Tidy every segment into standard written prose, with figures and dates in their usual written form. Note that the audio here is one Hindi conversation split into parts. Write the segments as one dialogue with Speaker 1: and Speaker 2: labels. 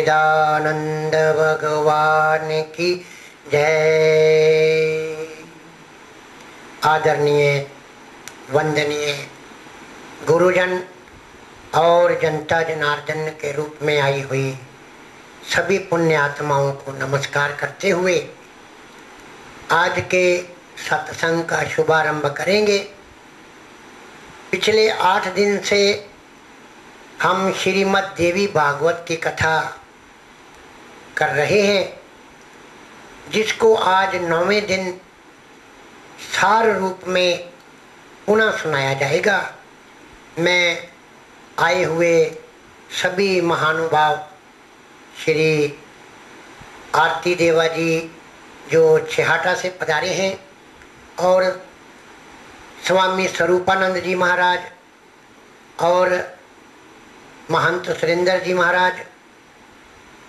Speaker 1: सच्चिदानंद भगवान की जय। आदरणीय वंदनीय गुरुजन और जनता जनार्दन के रूप में आई हुई सभी पुण्य आत्माओं को नमस्कार करते हुए आज के सत्संग का शुभारंभ करेंगे। पिछले 8 दिन से हम श्रीमद् देवी भागवत की कथा कर रहे हैं, जिसको आज 9वें दिन सार रूप में पुनः सुनाया जाएगा। मैं आए हुए सभी महानुभाव श्री आरती देवा जी जो छिहाटा से पधारे हैं और स्वामी स्वरूपानंद जी महाराज और महंत सुरेंद्र जी महाराज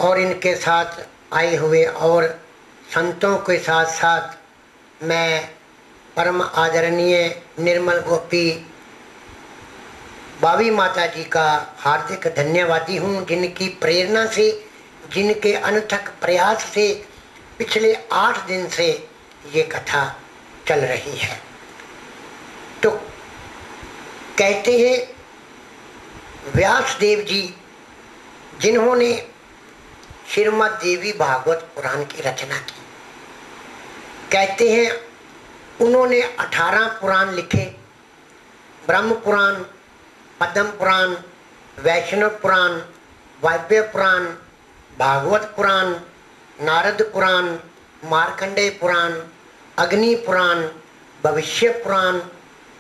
Speaker 1: और इनके साथ आए हुए और संतों के साथ साथ मैं परम आदरणीय निर्मल गोपी बावी माता जी का हार्दिक धन्यवादी हूँ, जिनकी प्रेरणा से, जिनके अनथक प्रयास से पिछले 8 दिन से ये कथा चल रही है। तो कहते हैं व्यास देव जी, जिन्होंने श्रीमद् देवी भागवत पुराण की रचना की, कहते हैं उन्होंने 18 पुराण लिखे। ब्रह्म पुराण, पद्म पुराण, वैष्णव पुराण, वायव्य पुराण, भागवत पुराण, नारद पुराण, मार्कंडेय पुराण, अग्नि पुराण, भविष्य पुराण,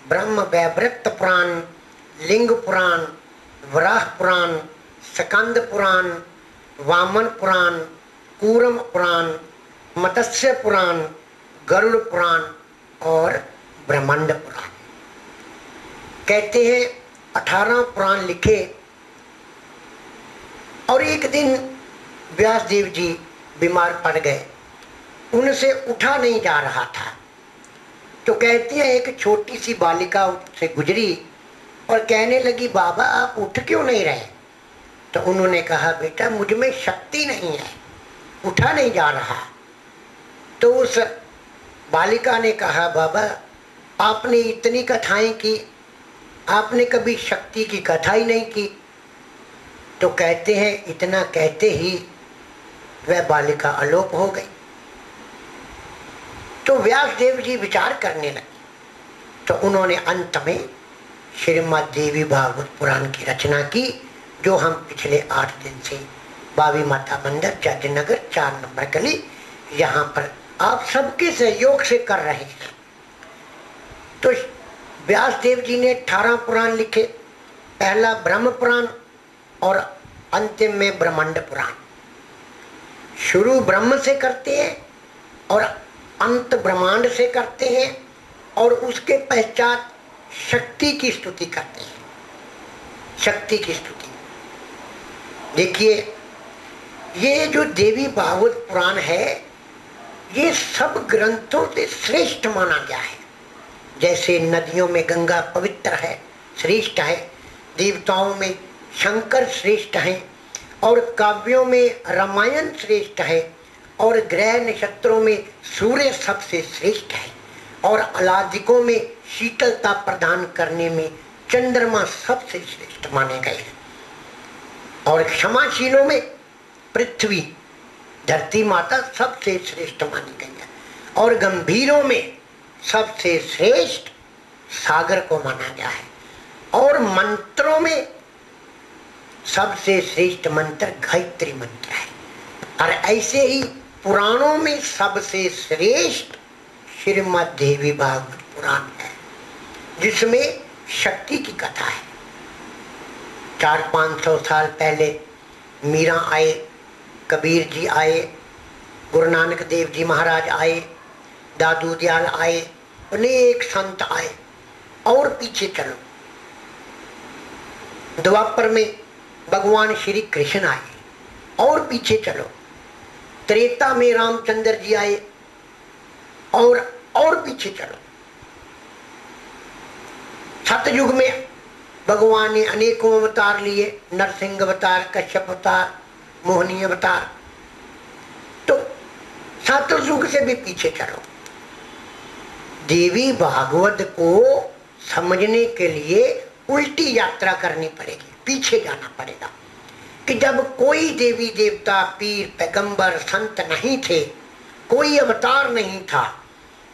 Speaker 1: ब्रह्म वैवृत्त पुराण, लिंग पुराण, वराह पुराण, स्कंद पुराण, वामन पुराण, कूर्म पुराण, मत्स्य पुराण, गरुड़ पुराण और ब्रह्मांड पुराण। कहते हैं 18 पुराण लिखे। और एक दिन व्यास देव जी बीमार पड़ गए, उनसे उठा नहीं जा रहा था। तो कहते हैं एक छोटी सी बालिका से गुजरी और कहने लगी, बाबा आप उठ क्यों नहीं रहे? तो उन्होंने कहा, बेटा मुझ में शक्ति नहीं है, उठा नहीं जा रहा। तो उस बालिका ने कहा, बाबा आपने इतनी कथाएं की, आपने कभी शक्ति की कथा ही नहीं की। तो कहते हैं इतना कहते ही वह बालिका अलोप हो गई। तो व्यास देव जी विचार करने लगे। तो उन्होंने अंत में श्रीमद् देवी भागवत पुराण की रचना की, जो हम पिछले 8 दिन से बावी माता मंदिर, जजनगर 4 नंबर गली, यहाँ पर आप सबके सहयोग से कर रहे हैं। तो व्यास देव जी ने 18 पुराण लिखे। पहला ब्रह्म पुराण और अंतिम में ब्रह्मांड पुराण। शुरू ब्रह्म से करते हैं और अंत ब्रह्मांड से करते हैं और उसके पश्चात शक्ति की स्तुति करते हैं। शक्ति की स्तुति। देखिए, ये जो देवी भागवत पुराण है, ये सब ग्रंथों से श्रेष्ठ माना गया है। जैसे नदियों में गंगा पवित्र है, श्रेष्ठ है, देवताओं में शंकर श्रेष्ठ हैं और काव्यों में रामायण श्रेष्ठ है और ग्रह नक्षत्रों में सूर्य सबसे श्रेष्ठ है और अलादिकों में शीतलता प्रदान करने में चंद्रमा सबसे श्रेष्ठ माने गए हैं और क्षमाशीलों में पृथ्वी, धरती माता सबसे श्रेष्ठ मानी गई है और गंभीरों में सबसे श्रेष्ठ सागर को माना गया है और मंत्रों में सबसे श्रेष्ठ मंत्र गायत्री मंत्र है। और ऐसे ही पुराणों में सबसे श्रेष्ठ श्रीमद् देवी भागवत पुराण है, जिसमें शक्ति की कथा है। 400-500 साल पहले मीरा आए, कबीर जी आए, गुरु नानक देव जी महाराज आए, दादू दयाल आए, अनेक संत आए। और पीछे चलो, द्वापर में भगवान श्री कृष्ण आए। और पीछे चलो, त्रेता में रामचंद्र जी आए। और पीछे चलो, सतयुग में भगवान ने अनेकों अवतार लिए, नरसिंह अवतार, कश्यप अवतार, मोहनीय अवतार। तो सतयुग से भी पीछे चलो, देवी भागवत को समझने के लिए उल्टी यात्रा करनी पड़ेगी, पीछे जाना पड़ेगा कि जब कोई देवी देवता पीर पैगंबर संत नहीं थे, कोई अवतार नहीं था,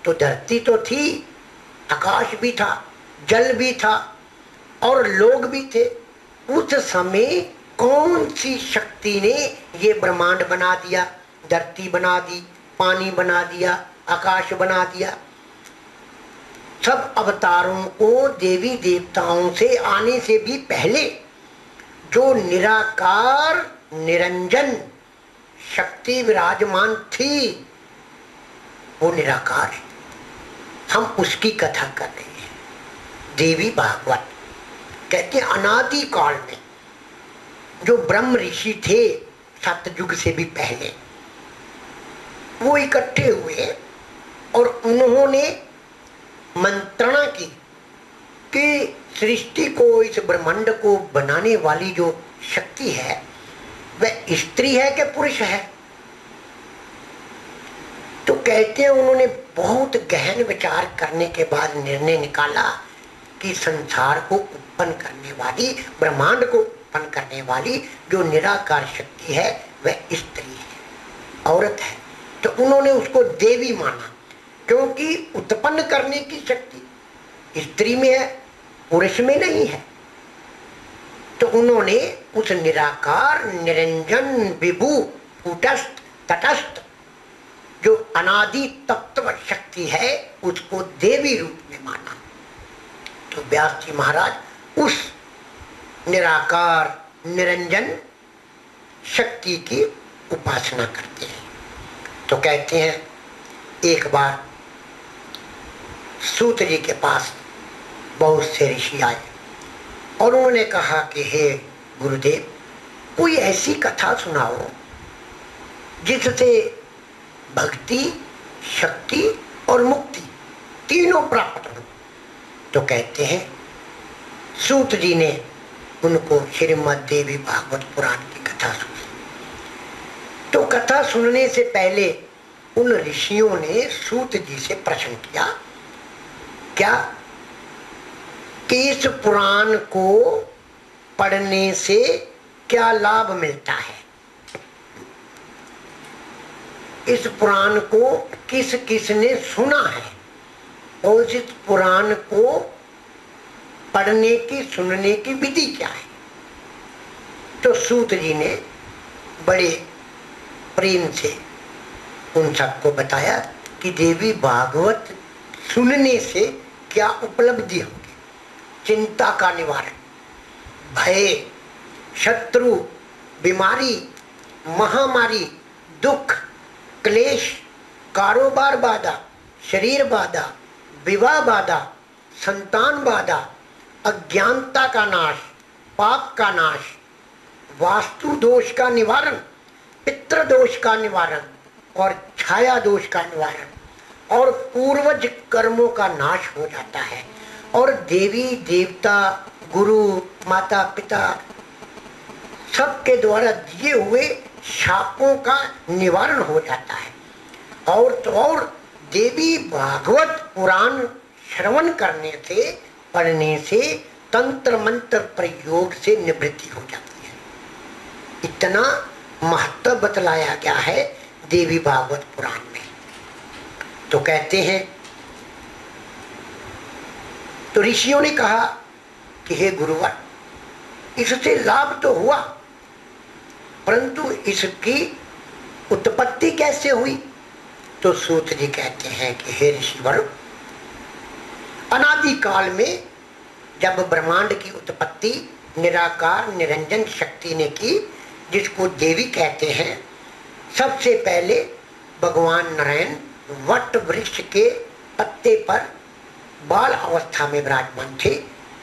Speaker 1: तो धरती तो थी, आकाश भी था, जल भी था और लोग भी थे। उस समय कौन सी शक्ति ने ये ब्रह्मांड बना दिया, धरती बना दी, पानी बना दिया, आकाश बना दिया। सब अवतारों को देवी देवताओं से आने से भी पहले जो निराकार निरंजन शक्ति विराजमान थी, वो निराकार है। हम उसकी कथा कर रहे हैं। देवी भागवत कहते हैं अनादि काल में जो ब्रह्म ऋषि थे सतयुग से भी पहले, वो इकट्ठे हुए और उन्होंने मंत्रणा की कि सृष्टि को, इस ब्रह्मांड को बनाने वाली जो शक्ति है वह स्त्री है कि पुरुष है। तो कहते हैं उन्होंने बहुत गहन विचार करने के बाद निर्णय निकाला कि संसार को उत्पन्न करने वाली, ब्रह्मांड को उत्पन्न करने वाली जो निराकार शक्ति है वह स्त्री है, औरत है। तो उन्होंने उसको देवी माना, क्योंकि उत्पन्न करने की शक्ति स्त्री में है, पुरुष में नहीं है। तो उन्होंने उस निराकार निरंजन विभु कूटस्थ तटस्थ जो अनादि तत्व शक्ति है उसको देवी रूप में माना। तो व्यास जी महाराज उस निराकार निरंजन शक्ति की उपासना करते हैं। तो कहते हैं एक बार सूत जी के पास बहुत से ऋषि आए और उन्होंने कहा कि हे गुरुदेव, कोई ऐसी कथा सुनाओ जिससे भक्ति, शक्ति और मुक्ति तीनों प्राप्त हो। तो कहते हैं सूत जी ने उनको श्रीमद् देवी भागवत पुराण की कथा सुनी। तो कथा सुनने से पहले उन ऋषियों ने सूत जी से प्रश्न किया, क्या कि इस पुराण को पढ़ने से क्या लाभ मिलता है, इस पुराण को किस किस ने सुना है और इस पुराण को पढ़ने की सुनने की विधि क्या है। तो सूत जी ने बड़े प्रेम से उन सबको बताया कि देवी भागवत सुनने से क्या उपलब्धि होगी। चिंता का निवारण, भय, शत्रु, बीमारी, महामारी, दुख, क्लेश, कारोबार बाधा, शरीर बाधा, विवाह बाधा, संतान बाधा, अज्ञानता का नाश, पाप का नाश, वास्तु दोष का निवारण, पितृ दोष का निवारण और छाया दोष का निवारण और पूर्वज कर्मों का नाश हो जाता है और देवी देवता, गुरु, माता पिता सबके द्वारा दिए हुए शापों का निवारण हो जाता है। और तो और देवी भागवत पुराण श्रवण करने से, पढ़ने से तंत्र मंत्र प्रयोग से निवृत्ति हो जाती है। इतना महत्व बतलाया गया है देवी भागवत पुराण में। तो कहते हैं, तो ऋषियों ने कहा कि हे गुरुवर, इससे लाभ तो हुआ, परंतु इसकी उत्पत्ति कैसे हुई। तो सूत जी कहते हैं कि हे ऋषिवर, अनादि काल में जब ब्रह्मांड की उत्पत्ति निराकार निरंजन शक्ति ने की, जिसको देवी कहते हैं, सबसे पहले भगवान नारायण वट वृक्ष के पत्ते पर बाल अवस्था में विराजमान थे।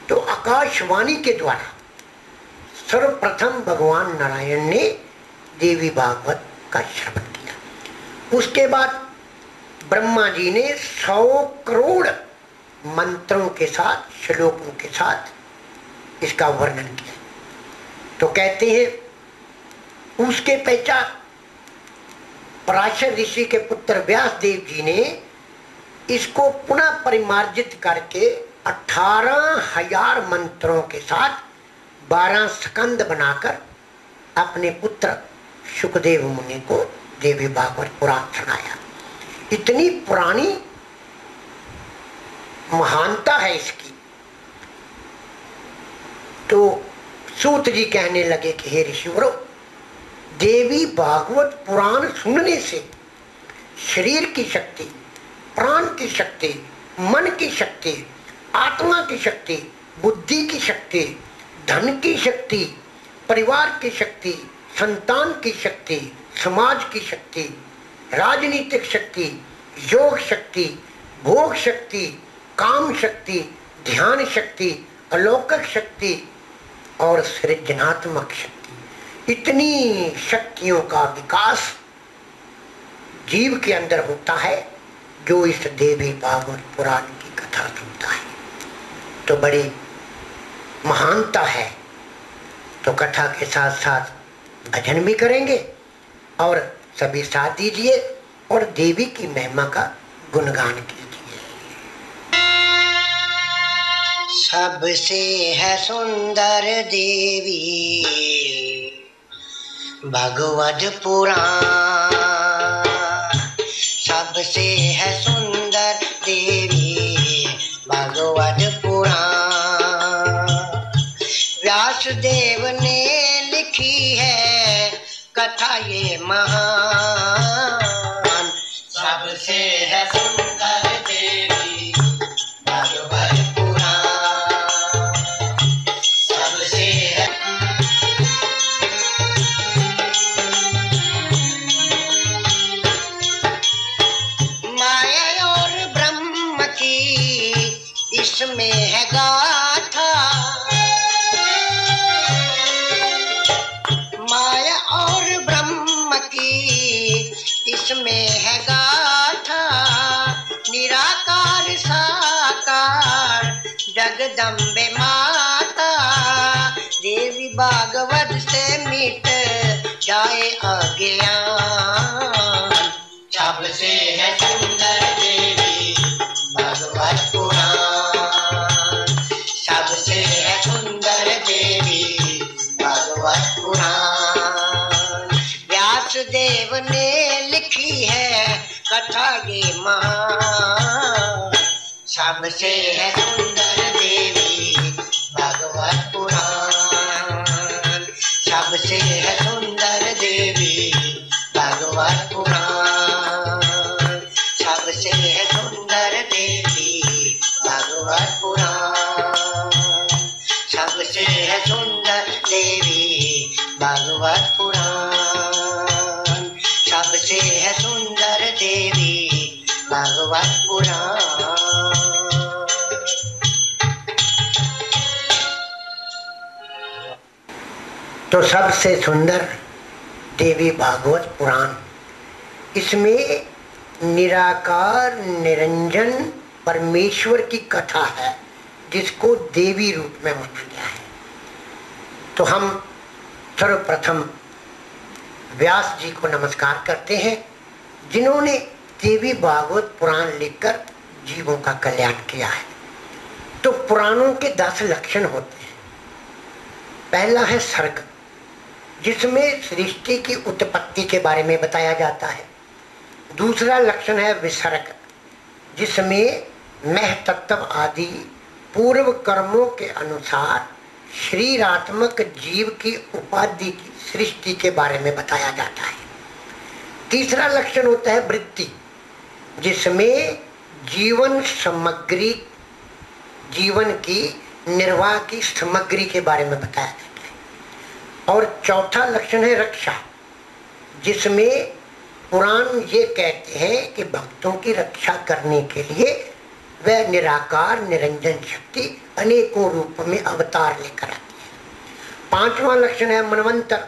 Speaker 1: तो आकाशवाणी के द्वारा सर्वप्रथम भगवान नारायण ने देवी भागवत का श्रवण किया। उसके बाद ब्रह्मा जी ने 100 करोड़ मंत्रों के साथ, श्लोकों के साथ इसका वर्णन किया। तो कहते हैं उसके पश्चात पराशर ऋषि के पुत्र व्यास देव जी ने इसको पुनः परिमार्जित करके 18,000 मंत्रों के साथ 12 स्कंद बनाकर अपने पुत्र सुखदेव मुनि को देवी भागवत पुराण सुनाया। इतनी पुरानी महानता है इसकी। तो सूत जी कहने लगे कि हे ऋषिवरों, देवी भागवत पुराण सुनने से शरीर की शक्ति, प्राण की शक्ति, मन की शक्ति, आत्मा की शक्ति, बुद्धि की शक्ति, धन की शक्ति, परिवार की शक्ति, संतान की शक्ति, समाज की शक्ति, राजनीतिक शक्ति, योग शक्ति, भोग शक्ति, काम शक्ति, ध्यान शक्ति, अलौकिक शक्ति और सृजनात्मक शक्ति, इतनी शक्तियों का विकास जीव के अंदर होता है जो इस देवी भागवत पुराण की कथा सुनता है। तो बड़ी महानता है। तो कथा के साथ साथ भजन भी करेंगे और सभी साथ दीजिए और देवी की महिमा का गुणगान कीजिए। सबसे है सुंदर देवी भगवत पुराण, सबसे है सुंदर देवी भगवत पुराण। व्यास देव ने लिखी है कथा ये महान, सबसे है सुंदर देवी भगवत पुराण, सबसे है। माया और ब्रह्म की इसमें है गाथा, माया और ब्रह्म की इसमें है गाथा। निराकार साकार जगदम्बे माता, देवी भागवत से मिट जाए अज्ञान। सबसे है सुंदर देवी भगवत पुराण, सबसे है सुंदर देवी भगवत पुराण। व्यास देव ने लिखी है कथा ये महान, सबसे है सुंदर देवी भगवत पुराण, सबसे है सुंदर देवी भगवत पुराण, सबसे है सुंदर देवी भगवत पुराण, सबसे है सुंदर देवी भगवत पुराण, सबसे है सुंदर देवी भगवत पुराण। तो सबसे सुंदर देवी भागवत पुराण, इसमें निराकार निरंजन परमेश्वर की कथा है जिसको देवी रूप में माना गया है। तो हम सर्वप्रथम व्यास जी को नमस्कार करते हैं जिन्होंने देवी भागवत पुराण लिखकर जीवों का कल्याण किया है। तो पुराणों के 10 लक्षण होते हैं। पहला है सर्ग, जिसमें सृष्टि की उत्पत्ति के बारे में बताया जाता है। दूसरा लक्षण है विसर्ग, जिसमें महतत्व आदि पूर्व कर्मों के अनुसार शरीरात्मक जीव की उपाधि की सृष्टि के बारे में बताया जाता है। तीसरा लक्षण होता है वृत्ति, जिसमें जीवन सामग्री, जीवन की निर्वाह की सामग्री के बारे में बताया जाता है। और चौथा लक्षण है रक्षा, जिसमें पुराण ये कहते हैं कि भक्तों की रक्षा करने के लिए वह निराकार निरंजन शक्ति अनेकों रूप में अवतार लेकर आती है। पांचवा लक्षण है मनवंतर,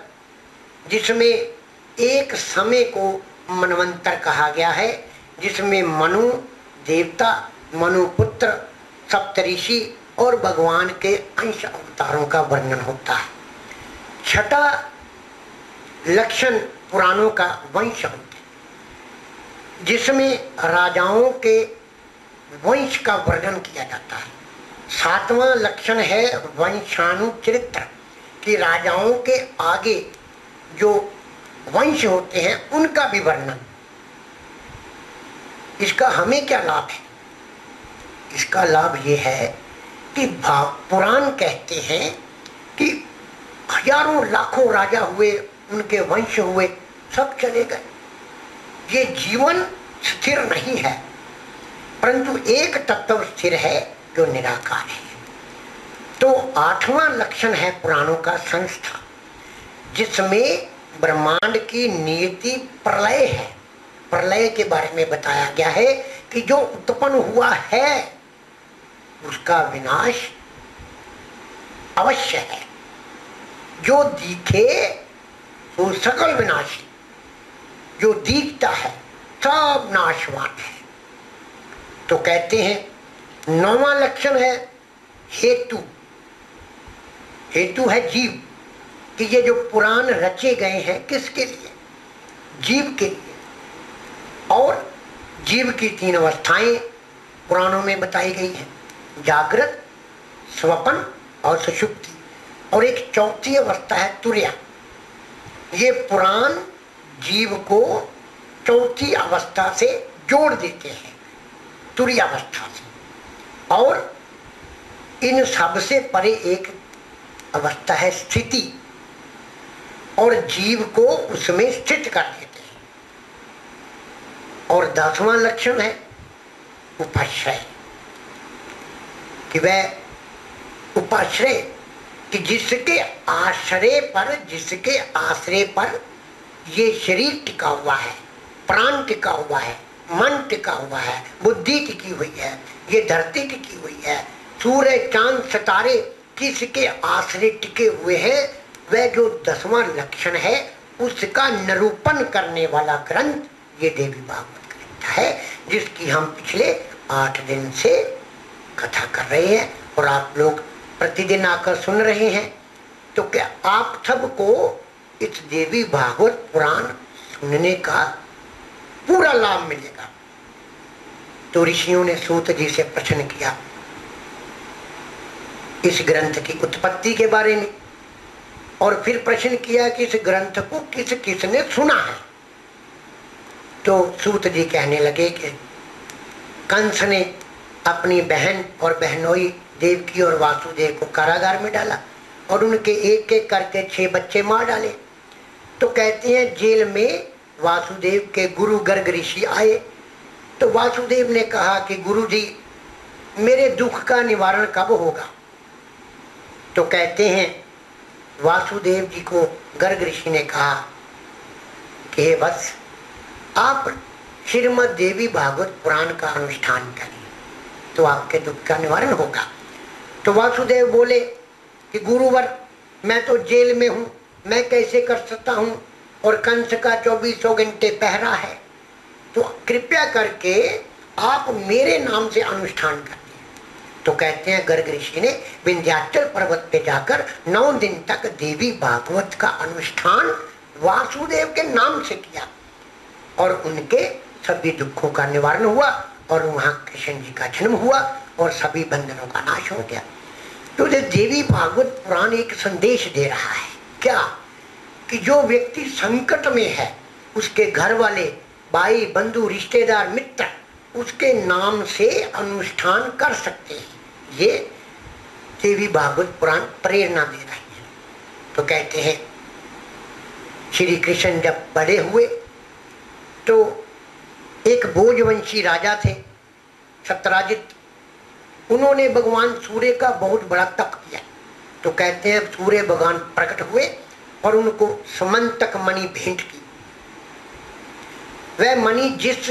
Speaker 1: जिसमें एक समय को मनवंतर कहा गया है, जिसमें मनु देवता, मनु पुत्र, सप्तऋषि और भगवान के अंश अवतारों का वर्णन होता है। छठा लक्षण पुराणों का वंश होते, जिसमें राजाओं के वंश का वर्णन किया जाता है। 7वां लक्षण है वंशानुचरित्र, कि राजाओं के आगे जो वंश होते हैं उनका भी वर्णन। इसका हमें क्या लाभ है? इसका लाभ ये है कि पुराण कहते हैं कि हजारों लाखों राजा हुए, उनके वंश हुए, सब चले गए। ये जीवन स्थिर नहीं है, परंतु एक तत्व स्थिर है जो निराकार है। तो 8वां लक्षण है पुराणों का संस्था, जिसमें ब्रह्मांड की नियति प्रलय है। प्रलय के बारे में बताया गया है कि जो उत्पन्न हुआ है उसका विनाश अवश्य है। जो दिखे वो सकल विनाशी, जो दिखता है सब नाशवान है। तो कहते हैं 9वां लक्षण है हेतु। हेतु है जीव, कि ये जो पुराण रचे गए हैं किसके लिए? जीव के लिए। और जीव की 3 अवस्थाएं पुराणों में बताई गई हैं, जागृत, स्वप्न और सुषुप्ति। और एक चौथी अवस्था है तुर्या। ये पुराण जीव को चौथी अवस्था से जोड़ देते हैं, तुर्या अवस्था से। और इन सब से परे एक अवस्था है स्थिति, और जीव को उसमें स्थित कर देते हैं। और 10वां लक्षण है उपाश्रय, कि वह उपाश्रय, कि जिसके आश्रय पर, जिसके आश्रय पर ये शरीर टिका हुआ है, प्राण टिका हुआ है, मन टिका हुआ है, बुद्धि टिकी हुई है, ये धरती टिकी हुई है, सूर्य चांद सितारे किसके आश्रय टिके हुए हैं, वह जो 10वां लक्षण है उसका निरूपण करने वाला ग्रंथ ये देवी भागवत ग्रंथ है, जिसकी हम पिछले 8 दिन से कथा कर रहे हैं और आप लोग प्रतिदिन आकर सुन रहे हैं। तो क्या आप सबको इस देवी भागवत पुराण सुनने का पूरा लाभ मिलेगा? तो ऋषियों ने सूत जी से प्रश्न किया इस ग्रंथ की उत्पत्ति के बारे में, और फिर प्रश्न किया कि इस ग्रंथ को किस किसने सुना है। तो सूत जी कहने लगे कि कंस ने अपनी बहन और बहनोई देवकी और वासुदेव को कारागार में डाला और उनके एक एक करके 6 बच्चे मार डाले। तो कहते हैं जेल में वासुदेव के गुरु गर्ग ऋषि आए। तो वासुदेव ने कहा कि गुरु जी मेरे दुख का निवारण कब होगा? तो कहते हैं वासुदेव जी को गर्ग ऋषि ने कहा कि हे वत्स, आप श्रीमद् देवी भागवत पुराण का अनुष्ठान करें तो आपके दुख का निवारण होगा। तो वासुदेव बोले कि गुरुवर, मैं तो जेल में हूँ, मैं कैसे कर सकता हूँ, और कंस का 24 घंटे पहरा है, तो कृपया करके आप मेरे नाम से अनुष्ठान करिए। तो कहते हैं गर्ग ऋषि ने विंध्याचल पर्वत पे जाकर 9 दिन तक देवी भागवत का अनुष्ठान वासुदेव के नाम से किया और उनके सभी दुखों का निवारण हुआ और वहां कृष्ण जी का जन्म हुआ और सभी बंधनों का नाश हो गया। तो ये देवी भागवत पुराण एक संदेश दे रहा है, क्या कि जो व्यक्ति संकट में है उसके घर वाले, भाई बंधु, रिश्तेदार, मित्र उसके नाम से अनुष्ठान कर सकते हैं। ये देवी भागवत पुराण प्रेरणा दे रही है। तो कहते हैं श्री कृष्ण जब बड़े हुए तो एक भोजवंशी राजा थे सत्यराजित, उन्होंने भगवान सूर्य का बहुत बड़ा तप किया। तो कहते हैं सूर्य भगवान प्रकट हुए और उनको समंतक मणि भेंट की। वह मणि जिस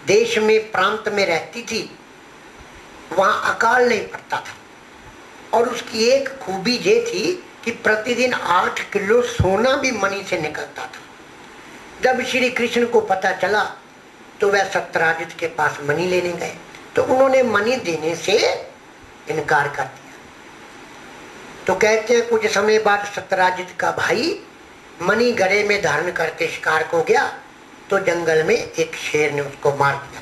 Speaker 1: देश में प्रांत में रहती थी वहां अकाल नहीं पड़ता था, और उसकी एक खूबी ये थी कि प्रतिदिन 8 किलो सोना भी मणि से निकलता था। जब श्री कृष्ण को पता चला तो वह सत्यराजित के पास मणि लेने गए, तो उन्होंने मणि देने से इनकार कर दिया। तो कहते हैं कुछ समय बाद सत्यराजित का भाई मणि गले में धारण करके शिकार को गया तो जंगल में एक शेर ने उसको मार दिया।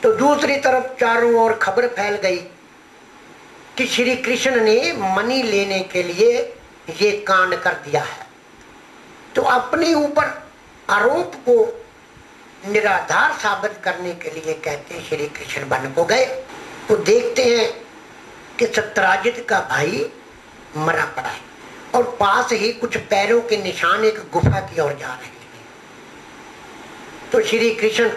Speaker 1: तो दूसरी तरफ चारों ओर खबर फैल गई कि श्री कृष्ण ने मणि लेने के लिए ये कांड कर दिया है। तो अपने ऊपर आरोप को निराधार साबित करने के लिए कहते हैं श्री कृष्ण वन को गए। तो देखते हैं कि सत्यराजित का भाई मरा पड़ा है और पास ही कुछ पैरों के निशान एक गुफा की ओर जा रहे हैं। तो श्री कृष्ण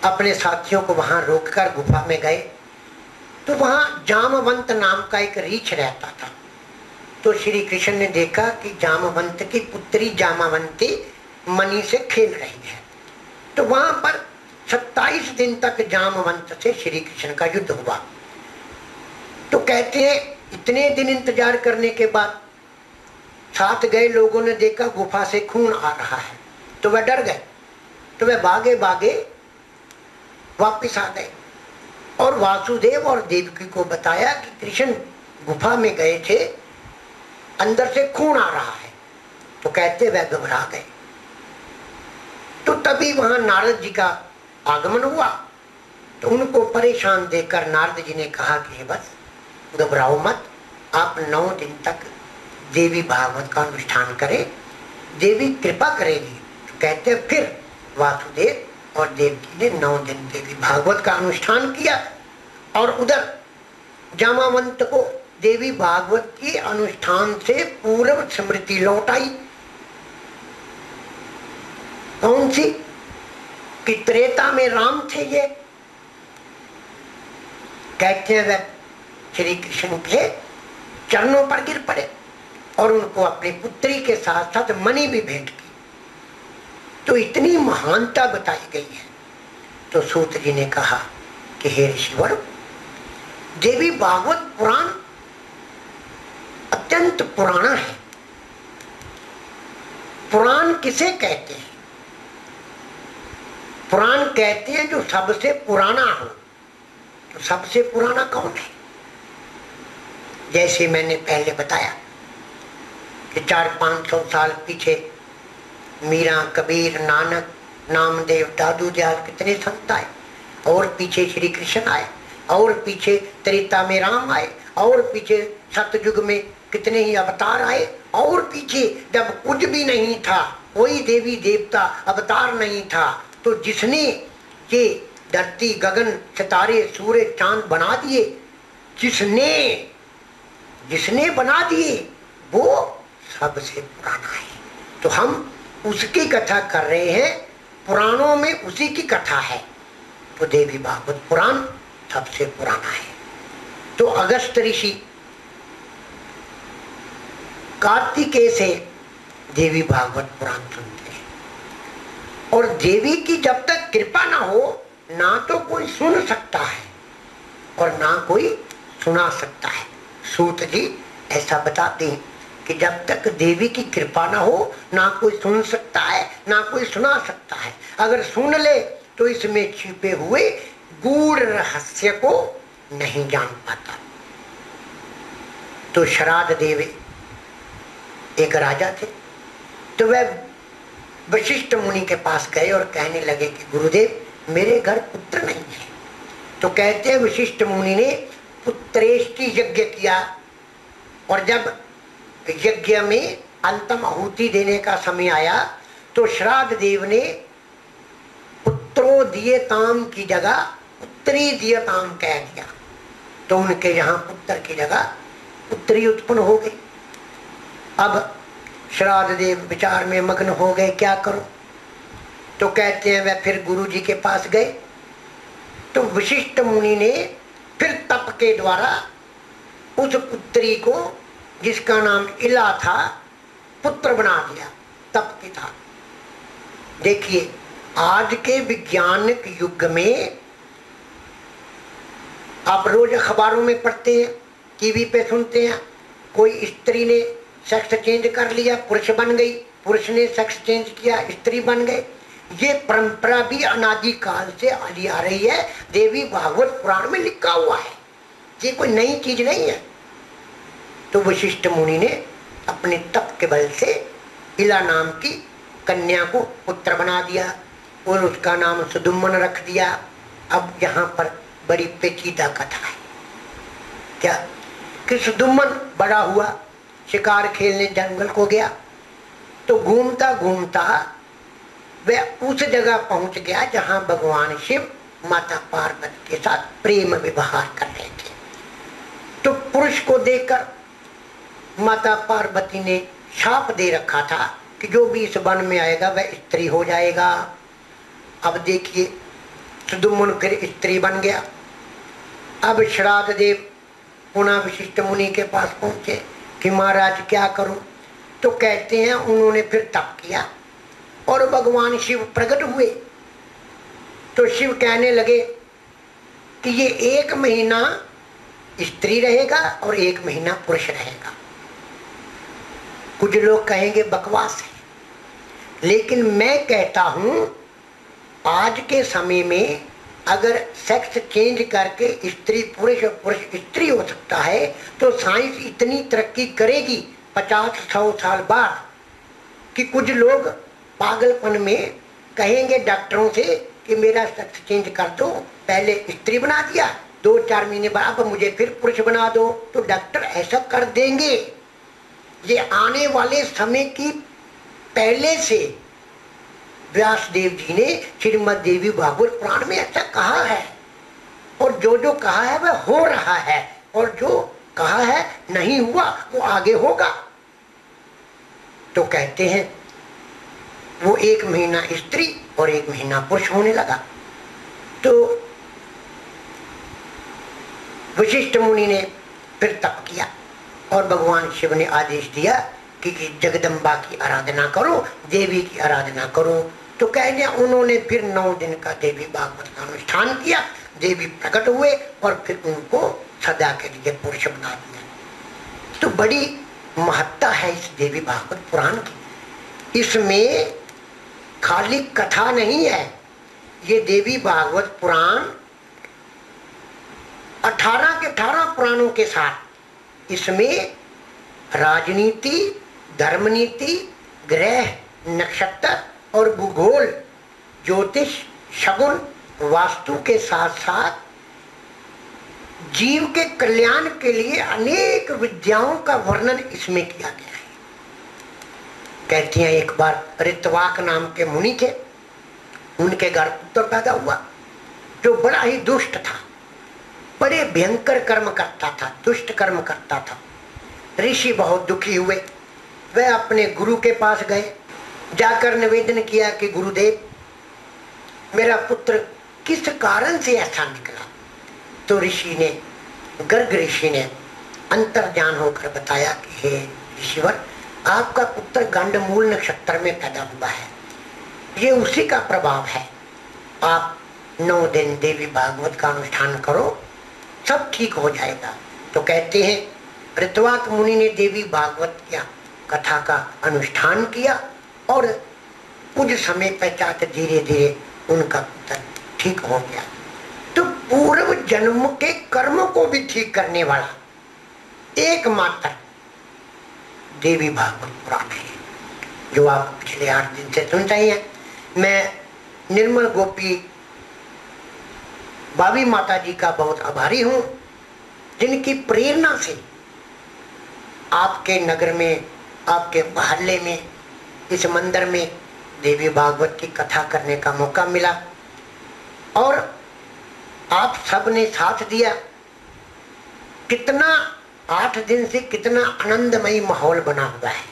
Speaker 1: अपने साथियों को वहां रोककर गुफा में गए। तो वहां जामवंत नाम का एक रीछ रहता था। तो श्री कृष्ण ने देखा कि जामवंत की पुत्री जामावंती मणि से खेल रही है। तो वहां पर 27 दिन तक जामवंत से श्री कृष्ण का युद्ध हुआ। तो कहते हैं इतने दिन इंतजार करने के बाद साथ गए लोगों ने देखा गुफा से खून आ रहा है। तो वह डर गए। तो वह भागे भागे वापिस आ गए और वासुदेव और देवकी को बताया कि कृष्ण गुफा में गए थे, अंदर से खून आ रहा है। तो कहते वह घबरा गए। तो तभी वहां नारद जी का आगमन हुआ। तो उनको परेशान देखकर नारद जी ने कहा कि बस घबराओ मत, आप 9 दिन तक देवी भागवत का अनुष्ठान करें, देवी कृपा करेगी। तो कहते फिर वासुदेव और देवकी ने 9 दिन देवी भागवत का अनुष्ठान किया और उधर जामावंत को देवी भागवत के अनुष्ठान से पूर्व स्मृति लौट आई। कौन सी? कि त्रेता में राम थे। ये कहते हैं वह श्री कृष्ण के चरणों पर गिर पड़े और उनको अपनी पुत्री के साथ साथ मणि भी भेंट की। तो इतनी महानता बताई गई है। तो सूत जी ने कहा कि हे ऋषिवर, देवी भागवत पुराण अत्यंत पुराना है। पुराण किसे कहते हैं? पुराण कहते हैं जो सबसे पुराना हो। तो सबसे पुराना कौन है? जैसे मैंने पहले बताया कि 400-500 साल पीछे मीरा, कबीर, नानक, नामदेव, दादू दयाल कितने संत आए, और पीछे श्री कृष्ण आए, और पीछे त्रेता में राम आए, और पीछे सतयुग में कितने ही अवतार आए, और पीछे जब कुछ भी नहीं था, कोई देवी देवता अवतार नहीं था, तो जिसने ये धरती, गगन, सितारे, सूर्य, चांद बना दिए, जिसने बना दिए वो सबसे पुराना है। तो हम उसकी कथा कर रहे हैं, पुराणों में उसी की कथा है। तो देवी भागवत पुराण सबसे पुराना है। तो अगस्त ऋषि कार्तिकेय से देवी भागवत पुराण सुनते हैं, और देवी की जब तक कृपा ना हो, ना तो कोई सुन सकता है और ना कोई सुना सकता है। सूत जी ऐसा बताते हैं कि जब तक देवी की कृपा ना हो, ना कोई सुन सकता है, ना कोई सुना सकता है। अगर सुन ले तो इसमें छिपे हुए गूढ़ रहस्य को नहीं जान पाता। तो श्राद्ध देव एक राजा थे। तो वह वशिष्ठ मुनि के पास गए और कहने लगे कि गुरुदेव, मेरे घर पुत्र नहीं है। तो कहते हैं वशिष्ठ मुनि ने पुत्रेष्टि यज्ञ किया, और जब यज्ञ में अंतिम आहुति देने का समय आया तो श्राद्ध देव ने पुत्रो दियताम की जगह पुत्री दियताम कह दिया। तो उनके यहाँ पुत्र की जगह पुत्री उत्पन्न हो गई। अब श्राद्ध देव विचार में मग्न हो गए, क्या करो। तो कहते हैं वह फिर गुरु जी के पास गए। तो वशिष्ठ मुनि ने फिर तप के द्वारा उस पुत्री को, जिसका नाम इला था, पुत्र बना दिया। तप के था। देखिए, आज के वैज्ञानिक युग में आप रोज अखबारों में पढ़ते हैं, टीवी पे सुनते हैं, कोई स्त्री ने सेक्स चेंज कर लिया, पुरुष बन गई, पुरुष ने सेक्स चेंज किया, स्त्री बन गए। ये परंपरा भी अनादि काल से आली आ रही है। देवी भागवत पुराण में लिखा हुआ है, ये कोई नई चीज नहीं है। तो वशिष्ठ मुनि ने अपने तप के बल से इला नाम की कन्या को पुत्र बना दिया और उसका नाम सुदुम्मन रख दिया। अब यहाँ पर बड़ी पेचीदा कथा है क्या कि सुदुम्मन बड़ा हुआ, शिकार खेलने जंगल को गया, तो घूमता घूमता वह उस जगह पहुंच गया जहां भगवान शिव माता पार्वती के साथ प्रेम व्यवहार कर रहे थे। तो पुरुष को देखकर माता पार्वती ने शाप दे रखा था कि जो भी इस वन में आएगा वह स्त्री हो जाएगा। अब देखिए सुदुम्मन फिर स्त्री बन गया। अब श्राद्ध देव पुनः वशिष्ठ मुनि के पास पहुंचे कि महाराज क्या करूं। तो कहते हैं उन्होंने फिर तप किया और भगवान शिव प्रकट हुए। तो शिव कहने लगे कि ये 1 महीना स्त्री रहेगा और 1 महीना पुरुष रहेगा। कुछ लोग कहेंगे बकवास है, लेकिन मैं कहता हूं आज के समय में अगर सेक्स चेंज करके स्त्री पुरुष और पुरुष स्त्री हो सकता है तो साइंस इतनी तरक्की करेगी 50-100 साल बाद कि कुछ लोग पागलपन में कहेंगे डॉक्टरों से कि मेरा सेक्स चेंज कर दो, पहले स्त्री बना दिया 2-4 महीने बाद अब मुझे फिर पुरुष बना दो, तो डॉक्टर ऐसा कर देंगे। ये आने वाले समय की पहले से व्यास देव जी ने श्रीमद् देवी भागवत पुराण में ऐसा कहा है और जो जो कहा है वह हो रहा है और जो कहा है नहीं हुआ वो आगे होगा। तो कहते हैं वो 1 महीना स्त्री और 1 महीना पुरुष होने लगा। तो वशिष्ठ मुनि ने फिर तप किया और भगवान शिव ने आदेश दिया कि जगदम्बा की आराधना करो, देवी की आराधना करो। तो कहने उन्होंने फिर 9 दिन का देवी भागवत का अनुष्ठान किया। देवी प्रकट हुए और फिर उनको सदा के लिए पुरुष बना दिया। तो बड़ी महत्ता है इस देवी भागवत पुराण की। इसमें खाली कथा नहीं है, ये देवी भागवत पुराण 18 के 18 पुराणों के साथ इसमें राजनीति, धर्मनीति, ग्रह, नक्षत्र और भूगोल, ज्योतिष, शगुन, वास्तु के साथ साथ जीव के कल्याण के लिए अनेक विद्याओं का वर्णन इसमें किया गया है। कहती हैं एक बार ऋत्वाक नाम के मुनि थे, उनके घर पुत्र पैदा हुआ जो बड़ा ही दुष्ट था, बड़े भयंकर कर्म करता था, दुष्ट कर्म करता था। ऋषि बहुत दुखी हुए, वह अपने गुरु के पास गए, जाकर निवेदन किया कि गुरुदेव मेरा पुत्र किस कारण से ऐसा निकला। तो ऋषि ने, गर्ग ऋषि ने अंतर्ज्ञान होकर बताया कि हे ऋषिवर, आपका पुत्र गंडमूल नक्षत्र में पैदा हुआ है, ये उसी का प्रभाव है। आप 9 दिन देवी भागवत का अनुष्ठान करो, सब ठीक हो जाएगा। तो कहते हैं ऋत्वाक मुनि ने देवी भागवत की कथा का अनुष्ठान किया और कुछ समय पश्चात धीरे धीरे उनका पुत्र ठीक हो गया। तो पूर्व जन्म के कर्मों को भी ठीक करने वाला एकमात्र देवी भागवत पुराण है, जो आप पिछले 8 दिन से सुनते ही हैं। मैं निर्मल गोपी भाभी माता जी का बहुत आभारी हूँ, जिनकी प्रेरणा से आपके नगर में, आपके मोहल्ले में, इस मंदिर में देवी भागवत की कथा करने का मौका मिला और आप सब ने साथ दिया। कितना 8 दिन से कितना आनंदमयी माहौल बना हुआ है।